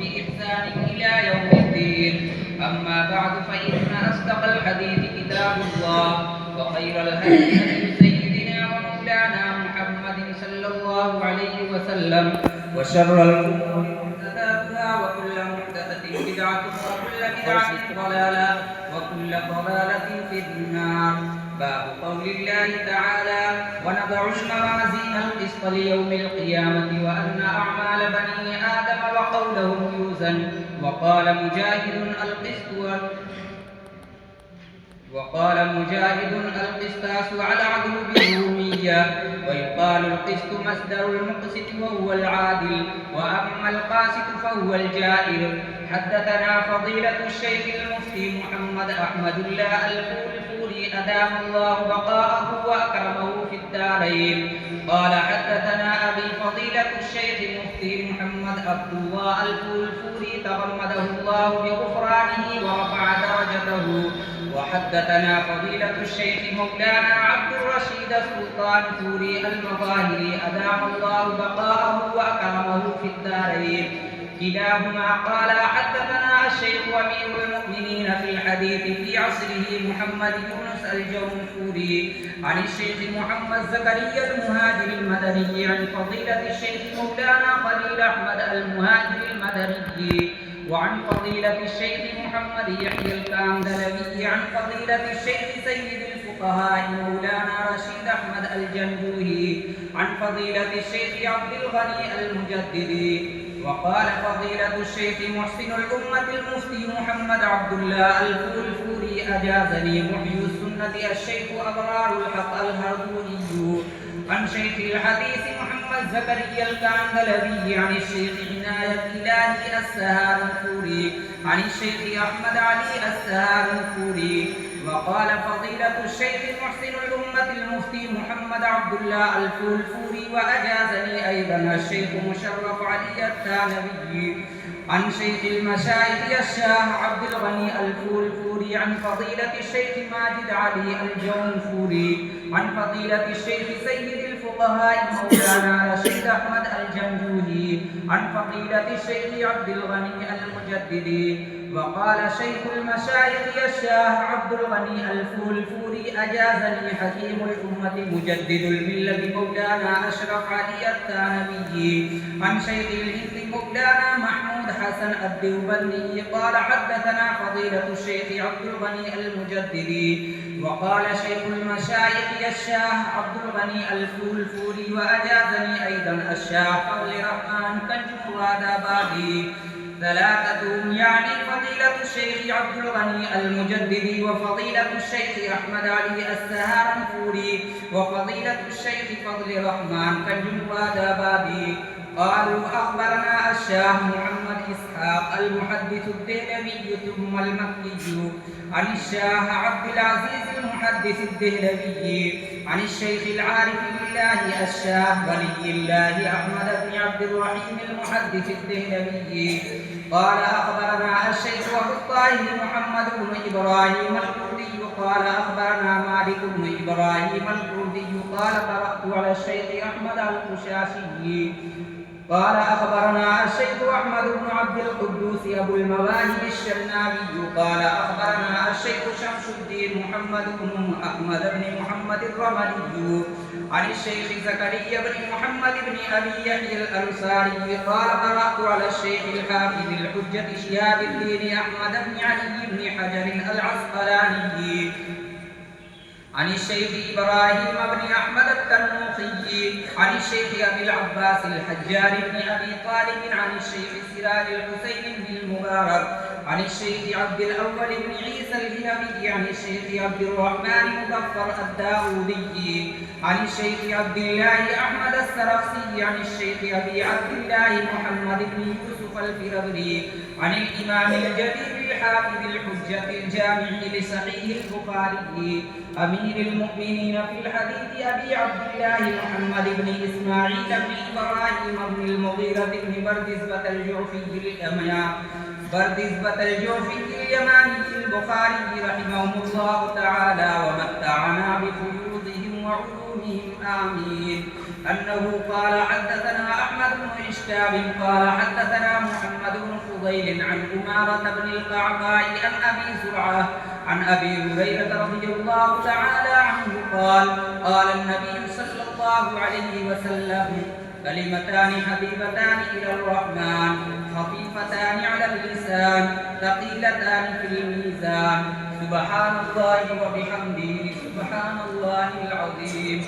بإحسان إلى يوم الدين. أما بعد فإن أصدق الحديث كتاب الله وخير الهدي هدي سيدنا ومولانا محمد صلى الله عليه وسلم وشر الأمور محدثاتها وكل محدثة بدعة وكل بدعة ضلالة وكل ضلالة في النار. باب قول الله تعالى: ونضع الموازين القسط ليوم القيامة وأن أعمال بني آدم وقولهم يوزن. وقال مجاهد القسطاس على عدل بالرومية، ويقال القسط مصدر المقسط وهو العادل، وأما القاسط فهو الجائر. حدثنا فضيلة الشيخ المفتي محمد أحمد الله الفولفوري أدام الله بقاءه وأكرمه في الدارين قال: حدثنا أبي فضيلة الشيخ المفتي محمد عبد الله الفولفوري تغمده الله بغفرانه ورفع درجته. وحدثنا فضيلة الشيخ مولانا عبد الرشيد السلطان فوري المظاهري أدام الله بقاءه وأكرمه في الدارين كلاهما قال: حدثنا الشيخ أمير المؤمنين في الحديث في عصره محمد يونس الجونفوري عن الشيخ محمد زكريا المهاجر المدني عن فضيلة الشيخ مولانا خليل أحمد المهاجر المدني وعن فضيلة الشيخ محمد يحيى الكاندلوي عن فضيلة الشيخ سيد الفقهاء مولانا رشيد أحمد الجندوهي عن فضيلة الشيخ عبد الغني المجددي. وقال فضيلة الشيخ محسن الأمة المفتي محمد عبد الله الفولفوري أجازني محيي السنة الشيخ أبرار الحق الهردوني عن شيخ الحديث محمد زكريا الكاندلوي عن الشيخ عناية إلهي السهارنفوري عن الشيخ أحمد علي السهارنفوري. وقال فضيلة الشيخ محسن الأمة المفتي محمد عبد الله الفولفوري وأجازني أيضا الشيخ مشرف علي الثانوي عن شيخ المشايخ الشاه عبد الغني الفولفوري عن فضيلة الشيخ ماجد علي الجونفوري عن فضيلة الشيخ سيد الفقهاء مولانا رشيد أحمد الجندوهي عن فضيلة الشيخ عبد الغني المجددي. وقال شيخ المشايخ الشاه عبد الغني الفولفوري أجازني حكيم الأمة مجدد الملة مولانا أشرف علي الثانوي عن شيخ الهند مولانا محمود حسن الديوبندي قال: حدثنا فضيلة الشيخ عبد الغني المجددي. وقال شيخ المشايخ الشاه عبد الغني الفولفوري وأجازني أيضا الشاه فضل الرحمن كنجمرادابادي ثلاثتهم يعني فضيلة الشيخ عبد الغني المجددي وفضيلة الشيخ أحمد علي السهارنفوري وفضيلة الشيخ فضل الرحمن كنجمرادابادي قالوا: أخبرنا الشاه محمد إسحاق المحدث الدهلوي ثم المكي عن الشاه عبد العزيز المحدث الدهلوي عن الشيخ العارف بالله الشاه ولي الله أحمد بن عبد الرحيم المحدث الدهلوي قال: أخبرنا الشيخ أبو الطاهر محمد بن إبراهيم الكردي قال: أخبرنا مالك بن إبراهيم الكردي قال: قرأت على الشيخ أحمد القشاشي قال: أخبرنا الشيخ أحمد بن عبد القدوس أبو المواهب الشرنابي قال: أخبرنا الشيخ شمس الدين محمد بن أحمد بن محمد الرملي عن الشيخ زكريا بن محمد بن أبي يحيى الأنصاري قال: قرأت على الشيخ الحافظ الحجة شهاب الدين أحمد بن علي بن حجر العسقلاني عن الشيخ إبراهيم بن أحمد التنوخي عن الشيخ أبي العباس الحجار بن أبي طالب عن الشيخ سراج الحسين بن المبارك عن الشيخ عبد الأول بن عيسى الهلبي عن الشيخ عبد الرحمن مظفر الداودي عن الشيخ عبد الله أحمد السرخسي عن الشيخ أبي عبد الله محمد بن يوسف الفربري عن الإمام الجليل الحافظ الحجة الجامع لصحيح البخاري أمير المؤمنين في الحديث أبي عبد الله محمد بن إسماعيل بن إبراهيم بن المغيرة بن بردزبة الجعفي اليماني البخاري رحمهم الله تعالى ومتعنا بفيوضهم وعلومهم آمين أنه قال: حدثنا أحمد بن شهاب قال حدثنا محمد بن فضيل عن أمارة بن القعقاع عن أبي زرعة عن أبي هريرة رضي الله تعالى عنه قال قال النبي صلى الله عليه وسلم كلمتان حبيبتان إلى الرحمن خفيفتان على اللسان ثقيلتان في الميزان سبحان الله وبحمده سبحان الله العظيم.